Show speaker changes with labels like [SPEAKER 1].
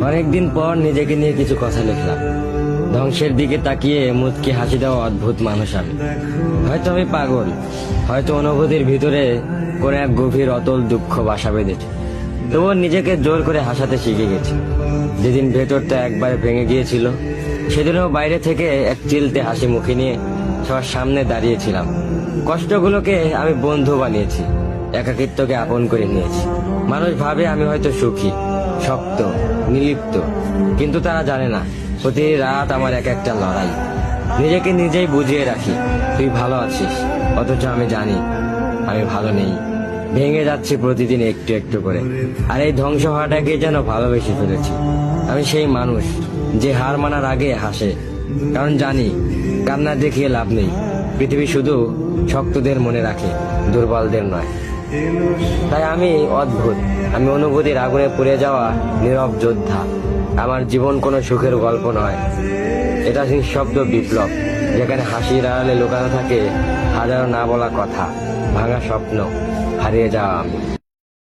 [SPEAKER 1] অনেকদিন পর নিজেকে নিয়ে কিছু কথা লিখলাম। ধ্বংসের দিকে তাকিয়ে মুচকি হাসি দেওয়া অদ্ভুত মানুষ আমি। হয়তো আমি পাগল, হয়তো অনুভূতির ভিতরে কোনো এক গভীর অতল দুঃখ বাসা বেঁধেছে। তবুও নিজেকে জোর করে হাসাতে শিখে গেছি। যেদিন ভেতরটা একবারে ভেঙে গিয়েছিল, সেদিনও বাইরে থেকে এক চিলতে হাসি মুখে নিয়ে সবার সামনে দাঁড়িয়েছিলাম। কষ্টগুলোকে আমি বন্ধু বানিয়েছি, একাকিত্বকে আপন করে নিয়েছি। মানুষ ভাবে আমি হয়তো সুখী, শক্ত, নির্লিপ্ত, কিন্তু তারা জানে না প্রতি রাত আমার এক একটা লড়াই। নিজেকে নিজেই বুঝিয়ে রাখি তুই ভালো আছিস, অথচ আমি জানি আমি ভালো নেই। ভেঙে যাচ্ছি প্রতিদিন একটু একটু করে, আর এই ধ্বংস হওয়াটাকে যেন ভালোবেসে ফেলেছি। আমি সেই মানুষ যে হার মানার আগে হাসে, কারণ জানি কান্না দেখিয়ে লাভ নেই। পৃথিবী শুধু শক্তদের মনে রাখে, দুর্বলদের নয়। তাই আমি অদ্ভুত, আমি অনুভূতির আগুনে পুড়ে যাওয়া নীরব যোদ্ধা। আমার জীবন কোনো সুখের গল্প নয়, এটা নিঃশব্দ বিপ্লব, যেখানে হাসির আড়ালে লুকানো থাকে হাজারো না বলা কথা, ভাঙা স্বপ্ন, হারিয়ে যাওয়া আমি।